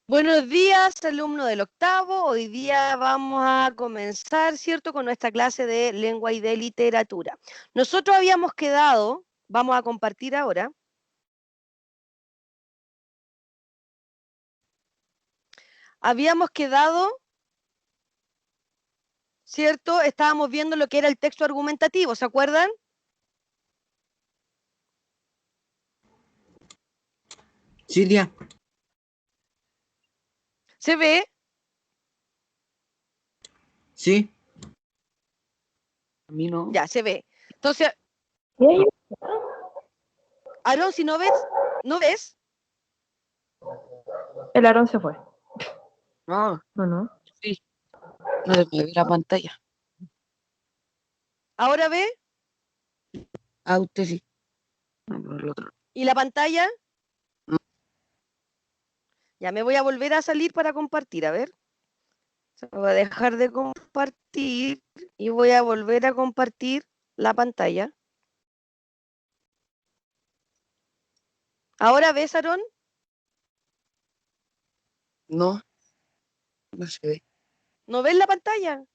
Buenos días, alumno del octavo. Hoy día vamos a comenzar, ¿cierto?, con nuestra clase de lengua y de literatura. Nosotros habíamos quedado, vamos a compartir ahora. Habíamos quedado, ¿cierto? Estábamos viendo lo que era el texto argumentativo, ¿se acuerdan? Silvia. ¿Se ve? Sí. A mí no. Ya, se ve. Entonces, Aarón, si no ves, ¿no ves? El Aarón se fue. No, ¿O no? sí. No se puede ver la pantalla. ¿Ahora ve? Ah, usted sí. No, pero el otro. ¿Y la pantalla? No. Ya me voy a volver a salir para compartir, a ver. Voy a dejar de compartir y voy a volver a compartir la pantalla. ¿Ahora ves, Aarón? No, no se ve. ¿No ves la pantalla?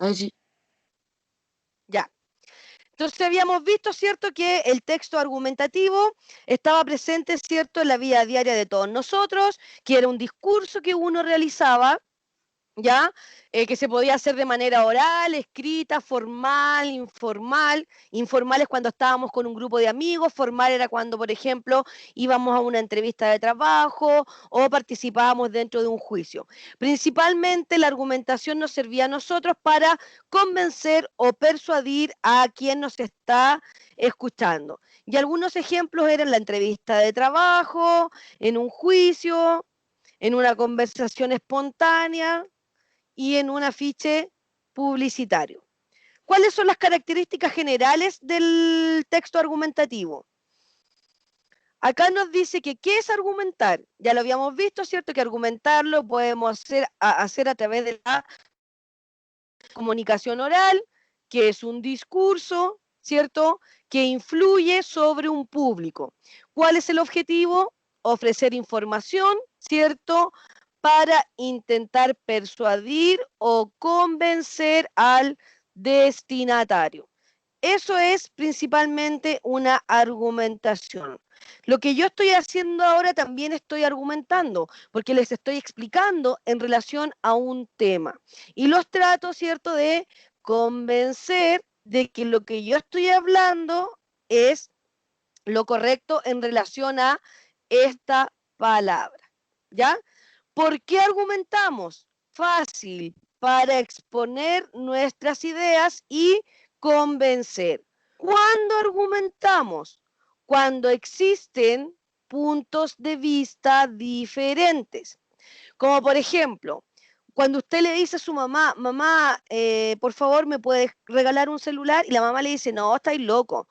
Ahí sí. Ya. Entonces habíamos visto, ¿cierto?, que el texto argumentativo estaba presente, ¿cierto?, en la vida diaria de todos nosotros, que era un discurso que uno realizaba, ¿ya? Que se podía hacer de manera oral, escrita, formal, informal. Informal es cuando estábamos con un grupo de amigos, formal era cuando, por ejemplo, íbamos a una entrevista de trabajo o participábamos dentro de un juicio. Principalmente la argumentación nos servía a nosotros para convencer o persuadir a quien nos está escuchando. Y algunos ejemplos eran la entrevista de trabajo, en un juicio, en una conversación espontánea y en un afiche publicitario. ¿Cuáles son las características generales del texto argumentativo? Acá nos dice que ¿qué es argumentar? Ya lo habíamos visto, ¿cierto? Que argumentarlo podemos hacer a través de la comunicación oral, que es un discurso, ¿cierto?, que influye sobre un público. ¿Cuál es el objetivo? Ofrecer información, ¿cierto?, para intentar persuadir o convencer al destinatario. Eso es principalmente una argumentación. Lo que yo estoy haciendo ahora también estoy argumentando, porque les estoy explicando en relación a un tema. Y los trato, ¿cierto?, de convencer de que lo que yo estoy hablando es lo correcto en relación a esta palabra. ¿Ya? ¿Por qué argumentamos? Fácil, para exponer nuestras ideas y convencer. ¿Cuándo argumentamos? Cuando existen puntos de vista diferentes. Como por ejemplo, cuando usted le dice a su mamá, mamá, por favor, ¿me puedes regalar un celular? Y la mamá le dice, no, estáis loco.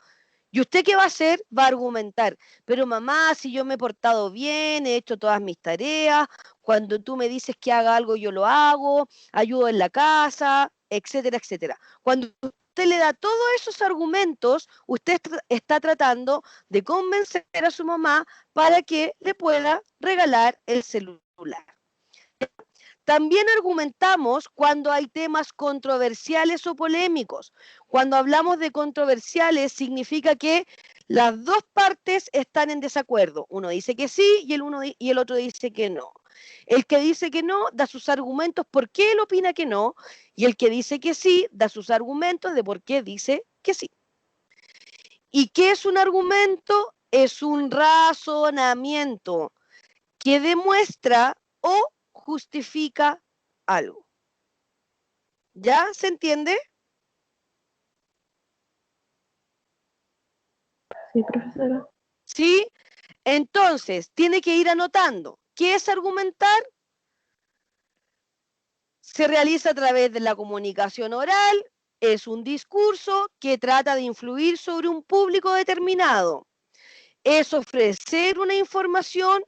¿Y usted qué va a hacer? Va a argumentar. Pero mamá, si yo me he portado bien, he hecho todas mis tareas, cuando tú me dices que haga algo, yo lo hago, ayudo en la casa, etcétera, etcétera. Cuando usted le da todos esos argumentos, usted está tratando de convencer a su mamá para que le pueda regalar el celular. También argumentamos cuando hay temas controversiales o polémicos. Cuando hablamos de controversiales significa que las dos partes están en desacuerdo. Uno dice que sí y el otro dice que no. El que dice que no da sus argumentos por qué él opina que no, y el que dice que sí da sus argumentos de por qué dice que sí. ¿Y qué es un argumento? Es un razonamiento que demuestra o justifica algo. ¿Ya se entiende? Sí, profesora. ¿Sí? Entonces, tiene que ir anotando. ¿Qué es argumentar? Se realiza a través de la comunicación oral, es un discurso que trata de influir sobre un público determinado. Es ofrecer una información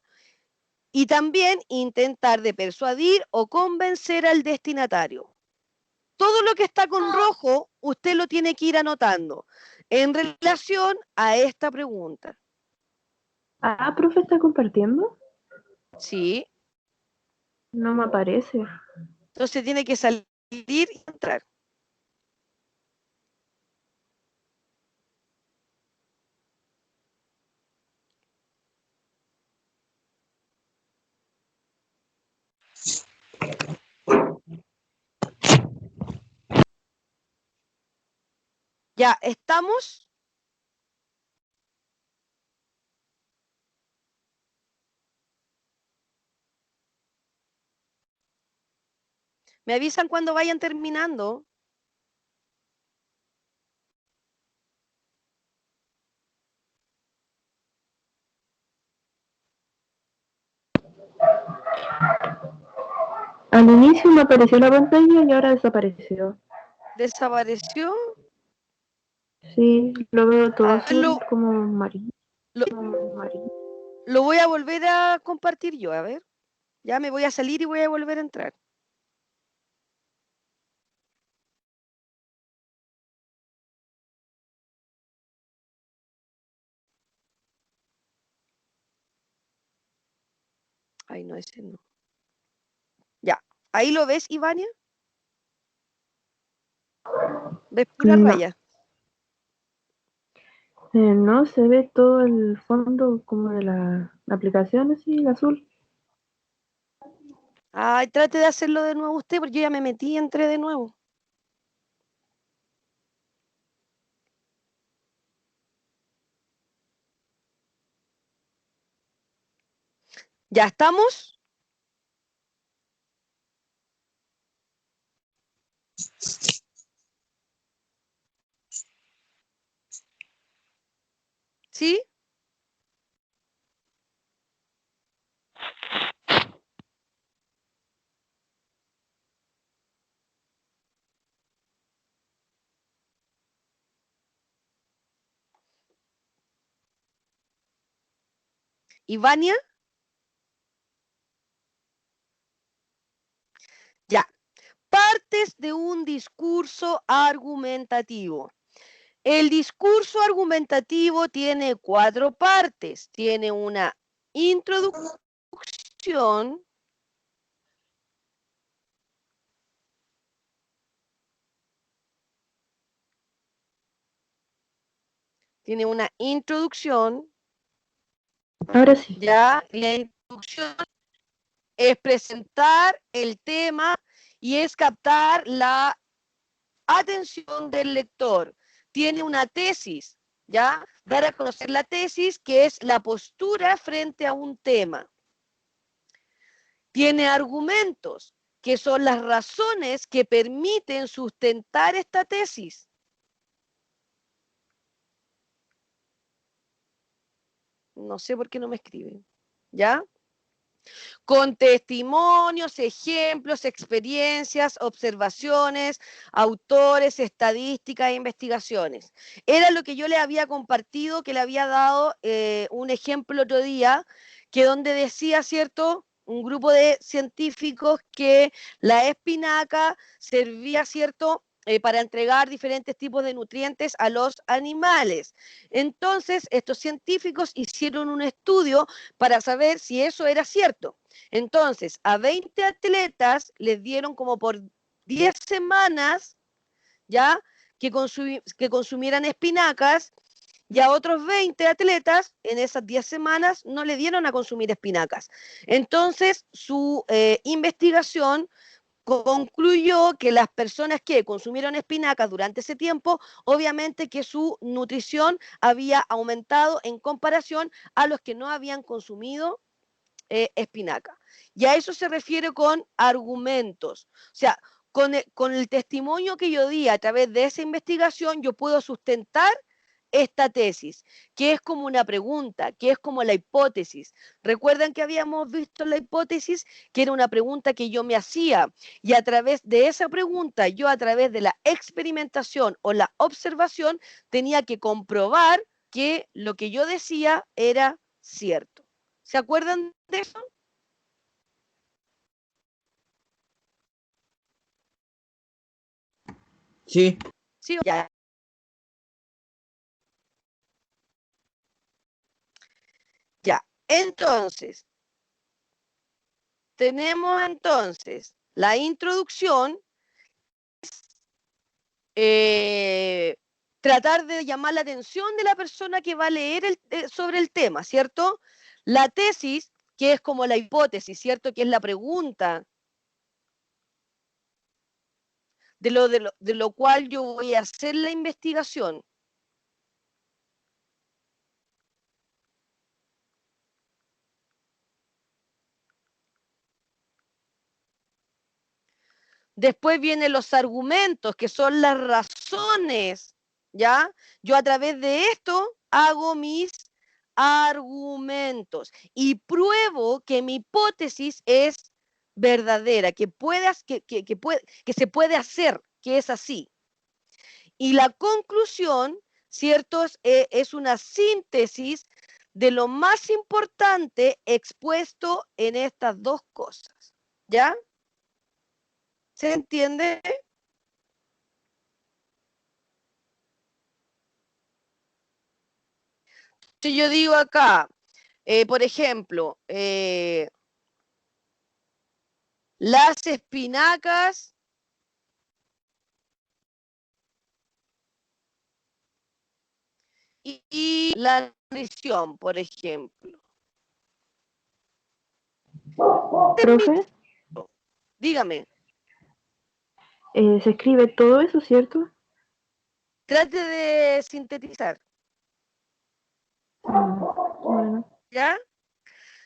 y también intentar de persuadir o convencer al destinatario. Todo lo que está con rojo, usted lo tiene que ir anotando en relación a esta pregunta. Ah, profe, ¿está compartiendo? Sí. No me aparece. Entonces tiene que salir y entrar. Ya, ¿estamos? Me avisan cuando vayan terminando. Al inicio me apareció la pantalla y ahora desapareció. ¿Desapareció? Sí, lo veo todo Ah, azul como amarillo. lo, lo voy a volver a compartir yo, a ver. Ya me voy a salir y voy a volver a entrar. Ay, no, ese no. Ya, ¿ahí lo ves, Ivania? ¿Ves pura No, raya? no se ve todo el fondo como de la aplicación, así, el azul. Ay, trate de hacerlo de nuevo usted, porque yo ya me metí y entré de nuevo. ¿Ya estamos? ¿Sí? ¿Ivania? Ya. Partes de un discurso argumentativo. El discurso argumentativo tiene 4 partes. Tiene una introducción, tiene una introducción, Ahora sí. ya, la introducción es presentar el tema y es captar la atención del lector. Tiene una tesis, ¿ya? Dar a conocer la tesis, que es la postura frente a un tema. Tiene argumentos, que son las razones que permiten sustentar esta tesis. No sé por qué no me escriben, ¿ya? Con testimonios, ejemplos, experiencias, observaciones, autores, estadísticas e investigaciones. Era lo que yo le había compartido, que le había dado un ejemplo otro día, que donde decía, ¿cierto?, un grupo de científicos que la espinaca servía, ¿cierto?, para entregar diferentes tipos de nutrientes a los animales. Entonces, estos científicos hicieron un estudio para saber si eso era cierto. Entonces, a 20 atletas les dieron como por 10 semanas, ¿ya? Que consumieran espinacas, y a otros 20 atletas en esas 10 semanas no le dieron a consumir espinacas. Entonces, su investigación concluyó que las personas que consumieron espinacas durante ese tiempo, obviamente que su nutrición había aumentado en comparación a los que no habían consumido espinaca. Y a eso se refiere con argumentos. O sea, con el testimonio que yo di a través de esa investigación, yo puedo sustentar esta tesis, que es como una pregunta, que es como la hipótesis. Recuerdan que habíamos visto la hipótesis, que era una pregunta que yo me hacía, y a través de esa pregunta, yo a través de la experimentación o la observación, tenía que comprobar que lo que yo decía era cierto. ¿Se acuerdan de eso? Sí, Sí, ya. Ya. Entonces, tenemos entonces la introducción, tratar de llamar la atención de la persona que va a leer sobre el tema, ¿cierto? La tesis, que es como la hipótesis, ¿cierto? Que es la pregunta de lo cual yo voy a hacer la investigación. Después vienen los argumentos, que son las razones, ¿ya? Yo a través de esto hago mis argumentos y pruebo que mi hipótesis es verdadera, que se puede hacer, que es así. Y la conclusión, ¿cierto? Es una síntesis de lo más importante expuesto en estas dos cosas, ¿ya? ¿Se entiende? Si yo digo acá, por ejemplo, las espinacas y la nutrición, por ejemplo. Profe, Dígame, se escribe todo eso, ¿cierto? trate de sintetizar, Bueno, ¿ya?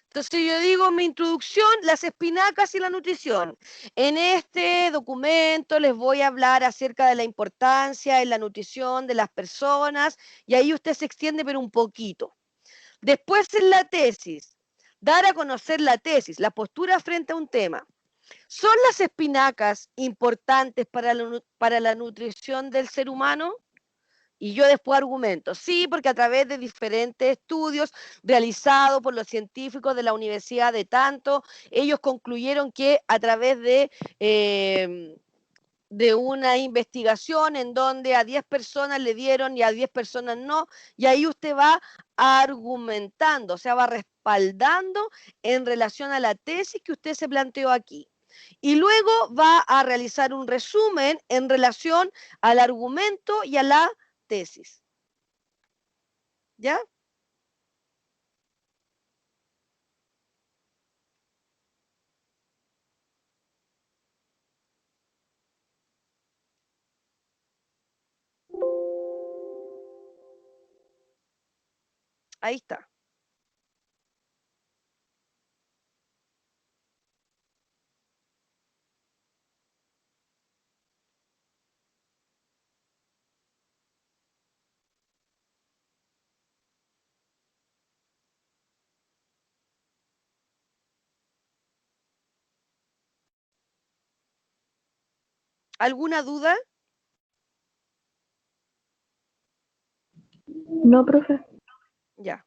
Entonces yo digo mi introducción, las espinacas y la nutrición. En este documento les voy a hablar acerca de la importancia en la nutrición de las personas y ahí usted se extiende pero un poquito. Después en la tesis, dar a conocer la tesis, la postura frente a un tema. ¿Son las espinacas importantes para la nutrición del ser humano? Y yo después argumento, sí, porque a través de diferentes estudios realizados por los científicos de la Universidad de Tanto, ellos concluyeron que a través de una investigación en donde a 10 personas le dieron y a 10 personas no, y ahí usted va argumentando, o sea, va respaldando en relación a la tesis que usted se planteó aquí. Y luego va a realizar un resumen en relación al argumento y a la tesis. ¿Ya? Ahí está. ¿Alguna duda? no, profe. Ya.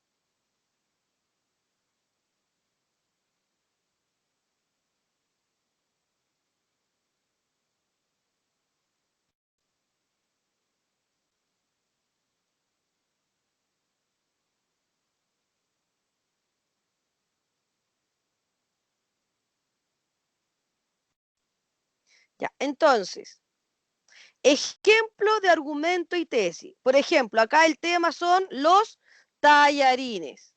Ya. Entonces, ejemplo de argumento y tesis. Por ejemplo, acá el tema son los tallarines.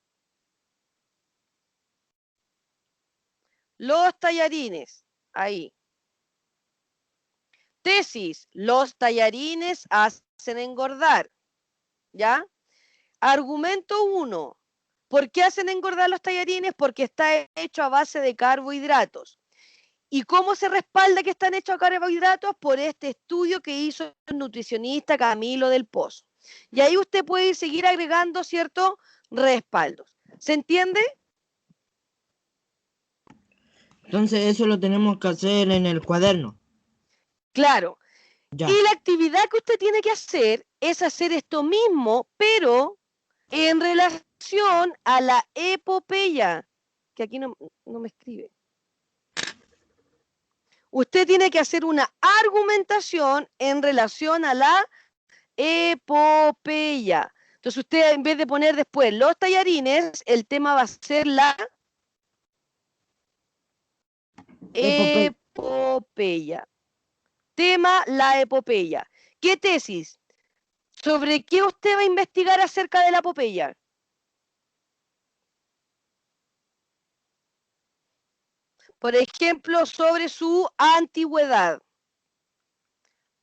Los tallarines. Ahí. Tesis. Los tallarines hacen engordar. ¿Ya? Argumento 1. ¿Por qué hacen engordar los tallarines? Porque está hecho a base de carbohidratos. ¿Y cómo se respalda que están hechos a carbohidratos? Por este estudio que hizo el nutricionista Camilo del Pozo. Y ahí usted puede seguir agregando ciertos respaldos. ¿Se entiende? Entonces eso lo tenemos que hacer en el cuaderno. Claro. Ya. Y la actividad que usted tiene que hacer es hacer esto mismo, pero en relación a la epopeya, que aquí no me escribe. Usted tiene que hacer una argumentación en relación a la epopeya. Entonces usted, en vez de poner después los tallarines, el tema va a ser la Epopeya. epopeya. Tema, la epopeya. ¿Qué tesis? ¿Sobre qué usted va a investigar acerca de la epopeya? Por ejemplo, sobre su antigüedad.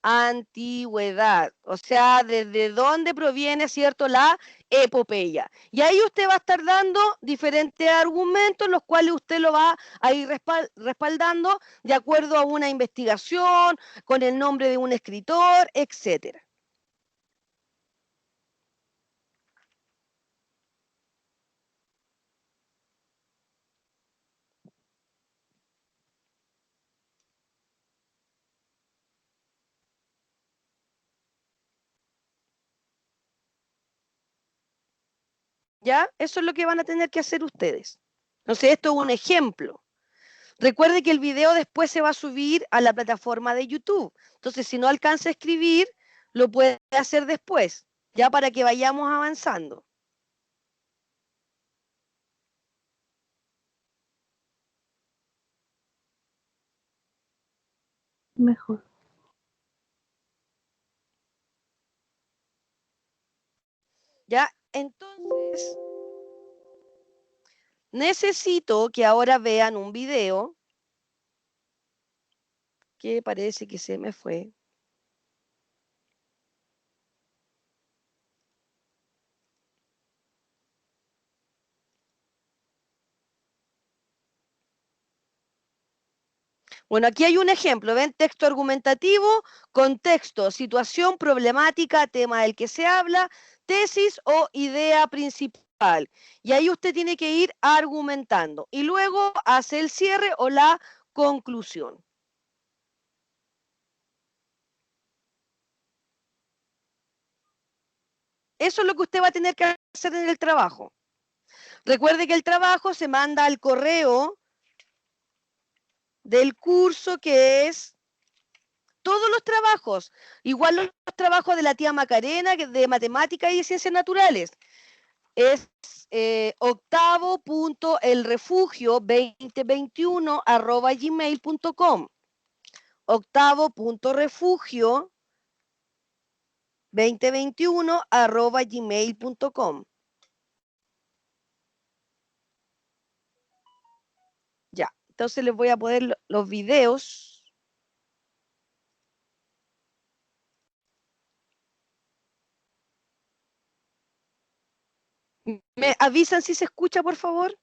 Antigüedad, o sea, desde dónde proviene, ¿cierto?, la epopeya. Y ahí usted va a estar dando diferentes argumentos, los cuales usted lo va a ir respaldando de acuerdo a una investigación, con el nombre de un escritor, etcétera. ¿Ya? Eso es lo que van a tener que hacer ustedes. Entonces, esto es un ejemplo. Recuerde que el video después se va a subir a la plataforma de YouTube. Entonces, si no alcanza a escribir, lo puede hacer después, ya para que vayamos avanzando. Mejor. ¿Ya? Entonces, necesito que ahora vean un video que parece que se me fue. Bueno, aquí hay un ejemplo, ¿ven? Texto argumentativo, contexto, situación, problemática, tema del que se habla, tesis o idea principal. Y ahí usted tiene que ir argumentando y luego hace el cierre o la conclusión. Eso es lo que usted va a tener que hacer en el trabajo. Recuerde que el trabajo se manda al correo del curso, que es todos los trabajos, igual los trabajos de la tía Macarena, de matemáticas y de ciencias naturales. Es octavo.elrefugio2021@gmail.com. octavo.refugio2021@gmail.com. Ya, entonces les voy a poner los videos. ¿Me avisan si se escucha, por favor?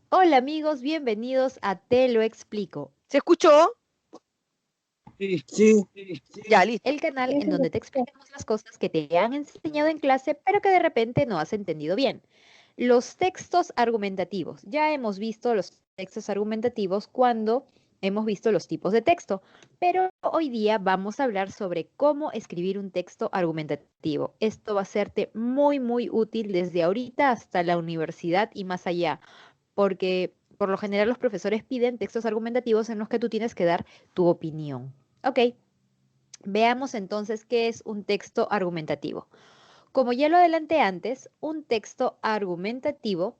Hola amigos, bienvenidos a Te lo explico, ¿Se escuchó? Sí. Ya, listo. el canal Sí, en donde te explicamos las cosas que te han enseñado en clase, pero que de repente no has entendido bien. Los textos argumentativos. Ya hemos visto los textos argumentativos cuando hemos visto los tipos de texto, pero hoy día vamos a hablar sobre cómo escribir un texto argumentativo. Esto va a serte muy, muy útil desde ahorita hasta la universidad y más allá, porque por lo general los profesores piden textos argumentativos en los que tú tienes que dar tu opinión. Ok, veamos entonces qué es un texto argumentativo. Como ya lo adelanté antes, un texto argumentativo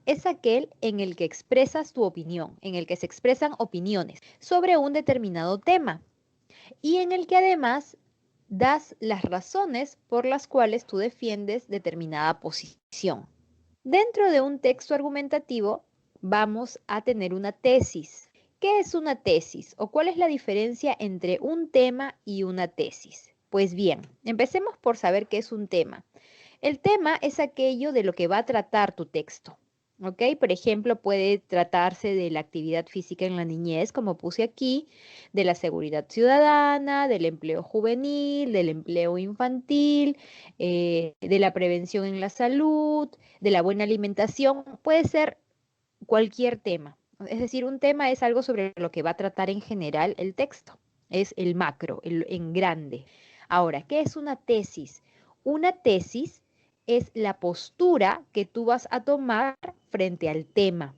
es aquel en el que expresas tu opinión, en el que se expresan opiniones sobre un determinado tema y en el que además das las razones por las cuales tú defiendes determinada posición. Dentro de un texto argumentativo vamos a tener una tesis. ¿Qué es una tesis o cuál es la diferencia entre un tema y una tesis? Pues bien, empecemos por saber qué es un tema. El tema es aquello de lo que va a tratar tu texto. ¿Ok? Por ejemplo, puede tratarse de la actividad física en la niñez, como puse aquí, de la seguridad ciudadana, del empleo juvenil, del empleo infantil, de la prevención en la salud, de la buena alimentación. Puede ser cualquier tema. Es decir, un tema es algo sobre lo que va a tratar en general el texto. Es el macro, en grande. Ahora, ¿qué es una tesis? Una tesis es la postura que tú vas a tomar frente al tema.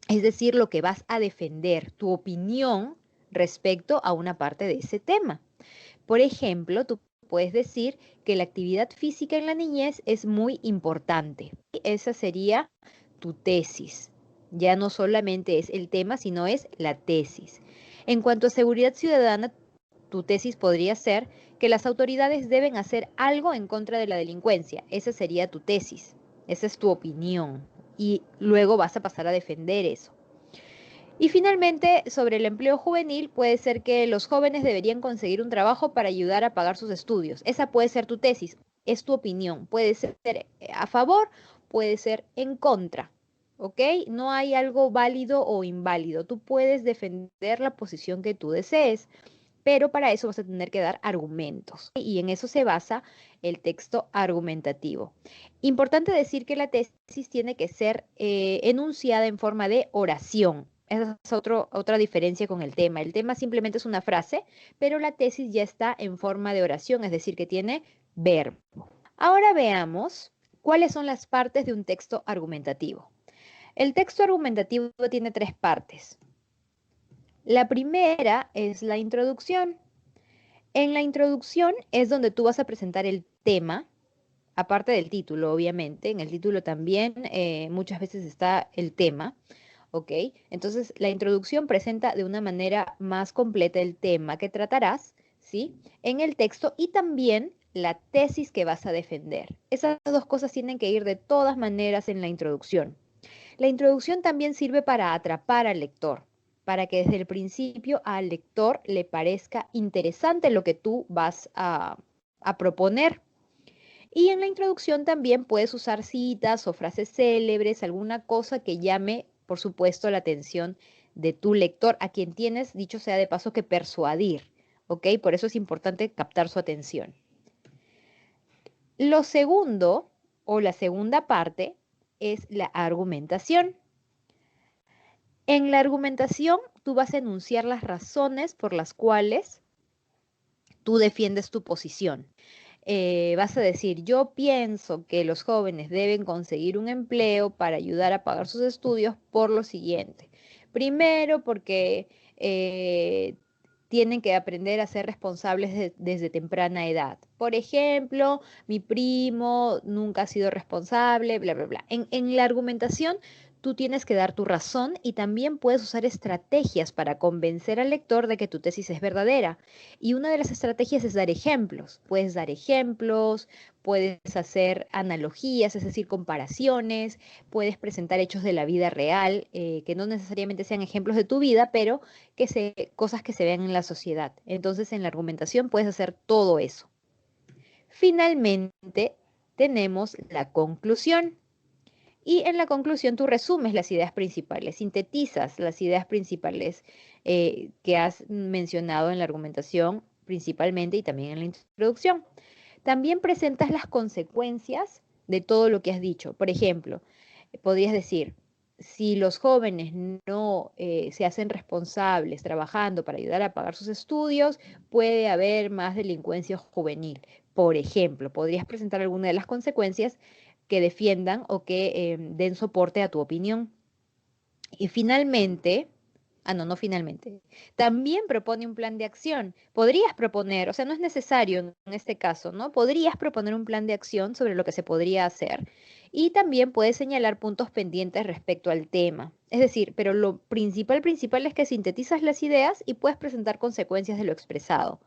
Es decir, lo que vas a defender, tu opinión respecto a una parte de ese tema. Por ejemplo, tú puedes decir que la actividad física en la niñez es muy importante. Esa sería tu tesis. Ya no solamente es el tema, sino es la tesis. En cuanto a seguridad ciudadana, tu tesis podría ser que las autoridades deben hacer algo en contra de la delincuencia. Esa sería tu tesis. Esa es tu opinión. Y luego vas a pasar a defender eso. Y finalmente, sobre el empleo juvenil, puede ser que los jóvenes deberían conseguir un trabajo para ayudar a pagar sus estudios. Esa puede ser tu tesis, es tu opinión. Puede ser a favor, puede ser en contra. ¿Ok? No hay algo válido o inválido. Tú puedes defender la posición que tú desees, pero para eso vas a tener que dar argumentos. Y en eso se basa el texto argumentativo. Importante decir que la tesis tiene que ser enunciada en forma de oración. Esa es otra diferencia con el tema. El tema simplemente es una frase, pero la tesis ya está en forma de oración, es decir, que tiene verbo. Ahora veamos cuáles son las partes de un texto argumentativo. El texto argumentativo tiene 3 partes. La primera es la introducción. En la introducción es donde tú vas a presentar el tema, aparte del título, obviamente. En el título también muchas veces está el tema. ¿Ok? Entonces, la introducción presenta de una manera más completa el tema que tratarás, ¿sí? En el texto y también la tesis que vas a defender. Esas 2 cosas tienen que ir de todas maneras en la introducción. La introducción también sirve para atrapar al lector, para que desde el principio al lector le parezca interesante lo que tú vas a proponer. Y en la introducción también puedes usar citas o frases célebres, alguna cosa que llame, por supuesto, la atención de tu lector, a quien tienes, dicho sea de paso, que persuadir, ¿ok? Por eso es importante captar su atención. Lo segundo, o la segunda parte, es la argumentación. En la argumentación, tú vas a enunciar las razones por las cuales tú defiendes tu posición. Vas a decir, yo pienso que los jóvenes deben conseguir un empleo para ayudar a pagar sus estudios por lo siguiente. Primero, porque tienen que aprender a ser responsables desde temprana edad. Por ejemplo, mi primo nunca ha sido responsable, bla, bla, bla. En la argumentación, tú tienes que dar tu razón y también puedes usar estrategias para convencer al lector de que tu tesis es verdadera. Y una de las estrategias es dar ejemplos. Puedes dar ejemplos, puedes hacer analogías, es decir, comparaciones, puedes presentar hechos de la vida real, que no necesariamente sean ejemplos de tu vida, pero cosas que se vean en la sociedad. Entonces, en la argumentación puedes hacer todo eso. Finalmente, tenemos la conclusión. Y en la conclusión tú resumes las ideas principales, sintetizas las ideas principales que has mencionado en la argumentación principalmente y también en la introducción. También presentas las consecuencias de todo lo que has dicho. Por ejemplo, podrías decir, si los jóvenes no se hacen responsables trabajando para ayudar a pagar sus estudios, puede haber más delincuencia juvenil. Por ejemplo, podrías presentar alguna de las consecuencias que defiendan o que den soporte a tu opinión. Y finalmente, no finalmente, también propone un plan de acción. Podrías proponer, o sea, no es necesario en este caso, ¿no? Podrías proponer un plan de acción sobre lo que se podría hacer y también puedes señalar puntos pendientes respecto al tema. Es decir, pero lo principal es que sintetizas las ideas y puedes presentar consecuencias de lo expresado.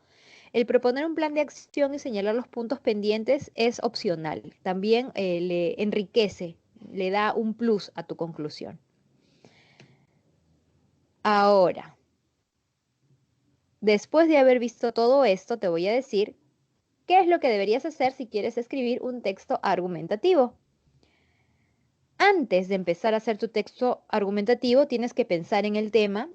El proponer un plan de acción y señalar los puntos pendientes es opcional. También le enriquece, le da un plus a tu conclusión. Ahora, después de haber visto todo esto, te voy a decir qué es lo que deberías hacer si quieres escribir un texto argumentativo. Antes de empezar a hacer tu texto argumentativo, tienes que pensar en el tema,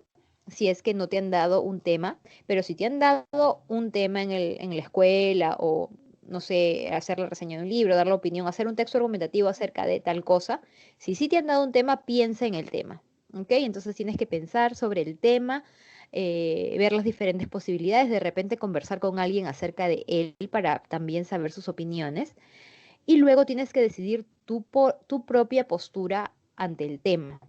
si es que no te han dado un tema, pero si te han dado un tema en la escuela o, no sé, hacer la reseña de un libro, dar la opinión, hacer un texto argumentativo acerca de tal cosa, si sí te han dado un tema, piensa en el tema, ¿ok? Entonces tienes que pensar sobre el tema, ver las diferentes posibilidades, de repente conversar con alguien acerca de él para también saber sus opiniones. Y luego tienes que decidir tu propia postura ante el tema.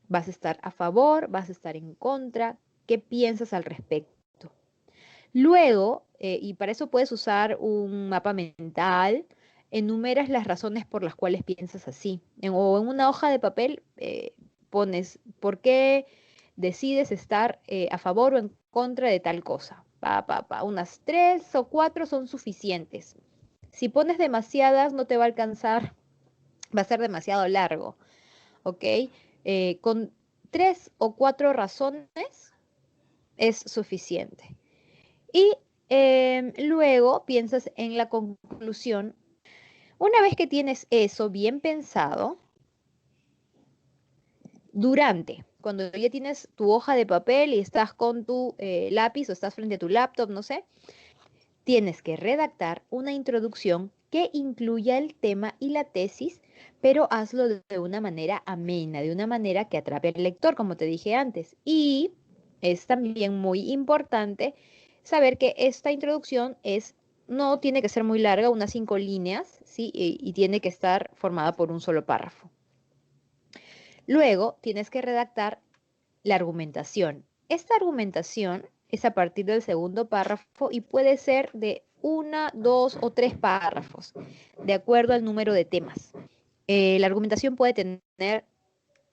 ¿Vas a estar a favor? ¿Vas a estar en contra? ¿Qué piensas al respecto? Luego, y para eso puedes usar un mapa mental, enumeras las razones por las cuales piensas así. O en una hoja de papel pones por qué decides estar a favor o en contra de tal cosa. Unas 3 o 4 son suficientes. Si pones demasiadas, no te va a alcanzar, va a ser demasiado largo, ¿ok? Con 3 o 4 razones es suficiente. Y luego piensas en la conclusión. Una vez que tienes eso bien pensado, cuando ya tienes tu hoja de papel y estás con tu lápiz o estás frente a tu laptop, no sé, tienes que redactar una introducción que incluya el tema y la tesis, pero hazlo de una manera amena, de una manera que atrape al lector, como te dije antes. Y es también muy importante saber que esta introducción no tiene que ser muy larga, unas 5 líneas, ¿sí? Y tiene que estar formada por un solo párrafo. Luego tienes que redactar la argumentación. Esta argumentación es a partir del segundo párrafo y puede ser de 1, 2 o 3 párrafos, de acuerdo al número de temas. La argumentación puede tener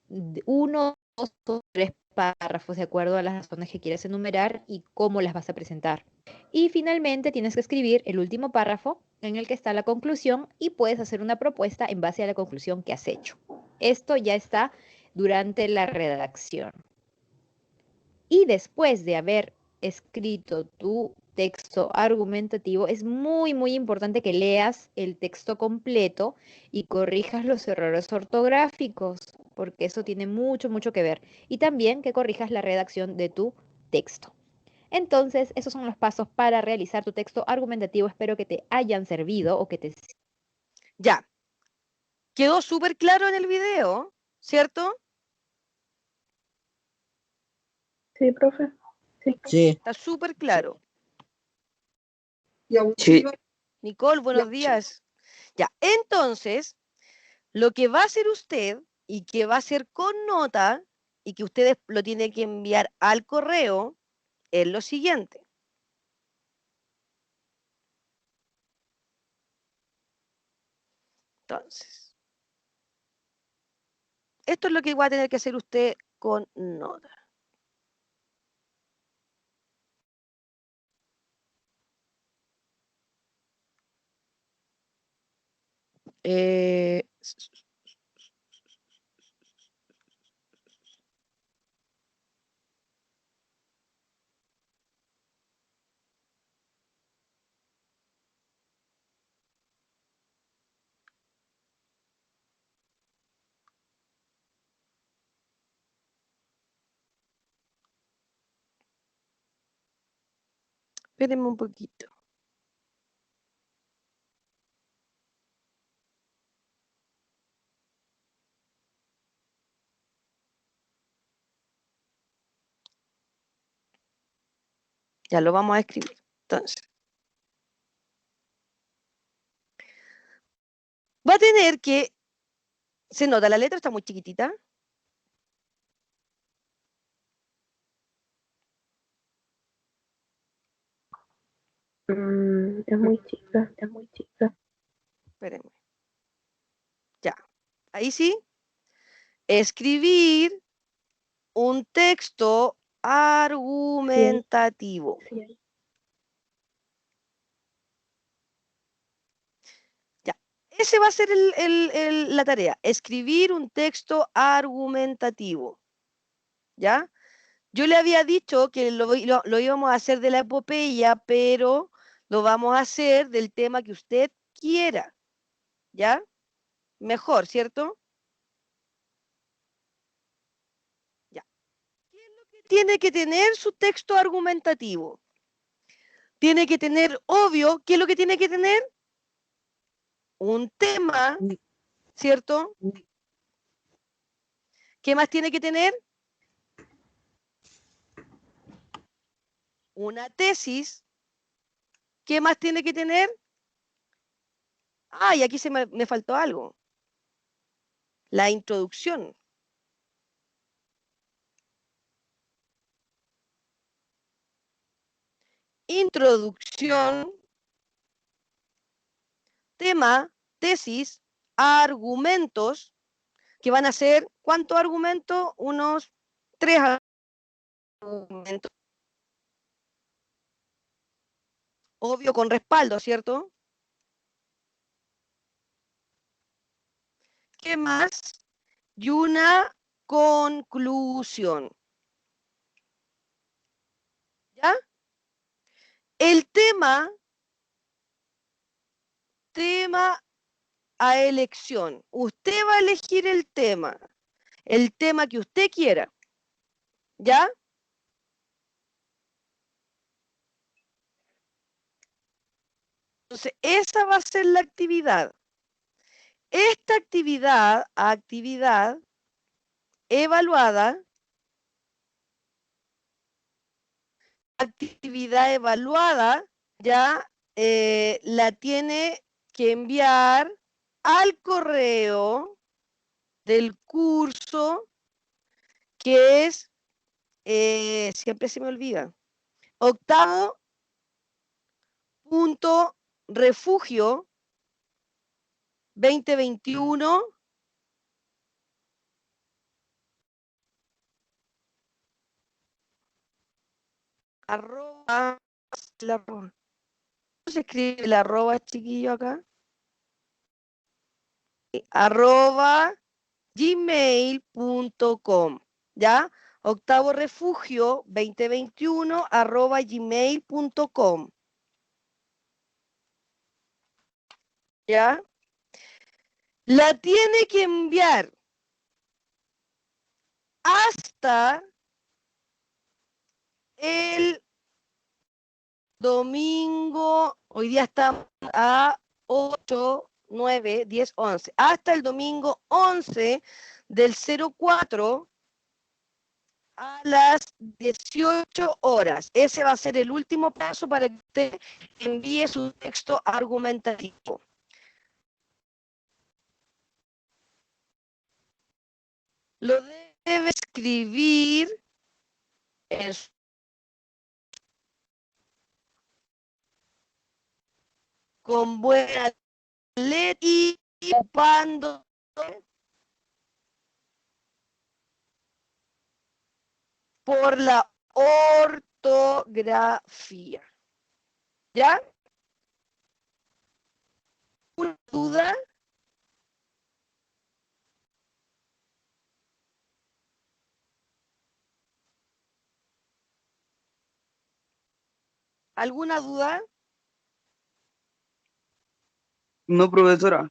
1, 2 o 3 párrafos, de acuerdo a las razones que quieres enumerar y cómo las vas a presentar. Y finalmente tienes que escribir el último párrafo en el que está la conclusión y puedes hacer una propuesta en base a la conclusión que has hecho. Esto ya está durante la redacción. Y después de haber escrito tu texto argumentativo, es muy, muy importante que leas el texto completo y corrijas los errores ortográficos, porque eso tiene mucho, mucho que ver. Y también que corrijas la redacción de tu texto. Entonces, esos son los pasos para realizar tu texto argumentativo. Espero que te hayan servido o que te... Ya. Quedó súper claro en el video, ¿cierto? Sí, profe. Sí. Está súper claro. Sí. Nicole, buenos días. Ya, entonces, lo que va a hacer usted y que va a hacer con nota y que ustedes lo tienen que enviar al correo es lo siguiente. Entonces, esto es lo que va a tener que hacer usted con nota. Espérenme un poquito. Ya lo vamos a escribir. Entonces, va a tener que... ¿Se nota? La letra está muy chiquitita. Es muy chica, es muy chica. Espérenme. Ya. Ahí sí. Escribir un texto argumentativo. Sí. Ya. Ese va a ser la tarea. Escribir un texto argumentativo. ¿Ya? Yo le había dicho que lo íbamos a hacer de la epopeya, pero lo vamos a hacer del tema que usted quiera. ¿Ya? Mejor, ¿cierto? Ya. ¿Qué es lo que tiene que tener su texto argumentativo? Tiene que tener, obvio, ¿qué es lo que tiene que tener? Un tema, ¿cierto? ¿Qué más tiene que tener? Una tesis. ¿Qué más tiene que tener? Ah, y aquí me faltó algo. La introducción. introducción, tema, tesis, argumentos, que van a ser, ¿cuántos argumentos? Unos 3 argumentos. Obvio, con respaldo, ¿cierto? ¿Qué más? Y una conclusión. ¿Ya? El tema a elección. Usted va a elegir el tema que usted quiera. ¿Ya? Entonces, esa va a ser la actividad. Esta actividad evaluada, ya la tiene que enviar al correo del curso, que es, siempre se me olvida, octavo.refugio 2021 arroba, ¿cómo se escribe el arroba, chiquillo, acá? Arroba gmail.com, ¿ya? Octavo refugio 2021 arroba gmail.com, ¿ya? La tiene que enviar hasta el domingo, hoy día estamos a 8, 9, 10, 11, hasta el domingo 11 del 04 a las 18 horas. Ese va a ser el último paso para que usted envíe su texto argumentativo. Lo debe escribir en su con buena letra y ocupando por la ortografía. ¿Ya? ¿Una duda? ¿Alguna duda? No, profesora.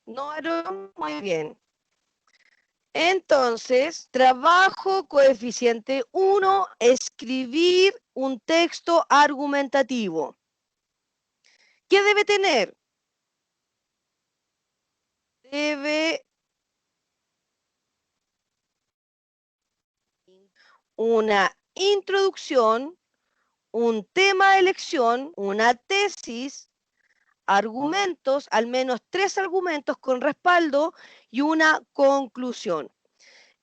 No, muy bien. Entonces, trabajo coeficiente 1, escribir un texto argumentativo. ¿Qué debe tener? Debe una introducción, un tema de elección, una tesis, argumentos, al menos 3 argumentos con respaldo y una conclusión.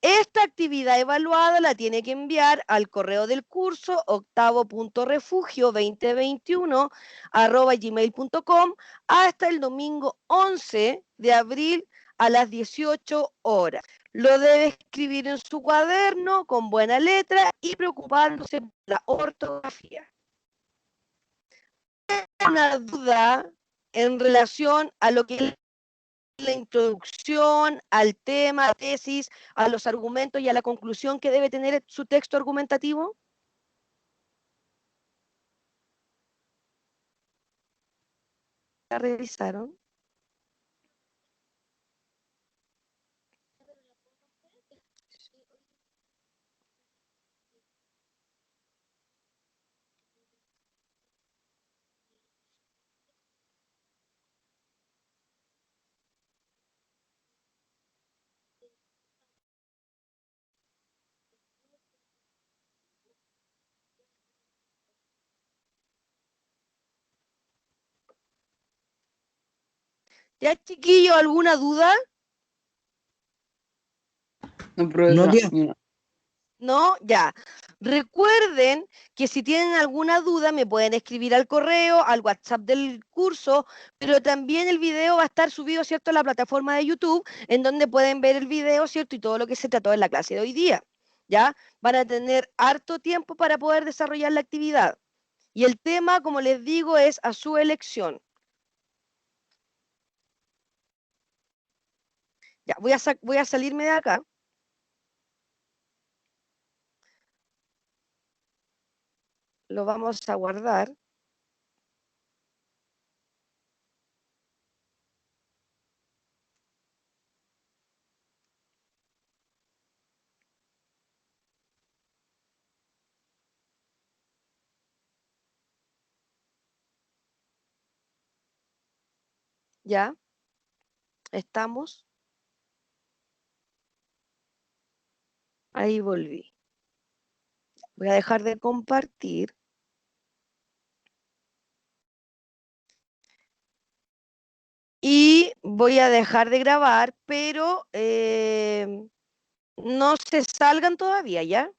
Esta actividad evaluada la tiene que enviar al correo del curso octavo.refugio2021 @gmail.com hasta el domingo 11 de abril a las 18 horas. Lo debe escribir en su cuaderno con buena letra y preocupándose por la ortografía. ¿Una duda en relación a lo que es la introducción, al tema, tesis, a los argumentos y a la conclusión que debe tener su texto argumentativo? ¿La revisaron? ¿Ya, chiquillo, alguna duda? No, profesora. tía. Mira. No, ya. Recuerden que si tienen alguna duda me pueden escribir al correo, al WhatsApp del curso, pero también el video va a estar subido, ¿cierto?, a la plataforma de YouTube, en donde pueden ver el video, ¿cierto?, y todo lo que se trató en la clase de hoy día, ¿ya? Van a tener harto tiempo para poder desarrollar la actividad. Y el tema, como les digo, es a su elección. Ya, voy a salirme de acá. Lo vamos a guardar. Ya, estamos. Ahí volví. Voy a dejar de compartir. Y voy a dejar de grabar, pero no se salgan todavía, ¿ya?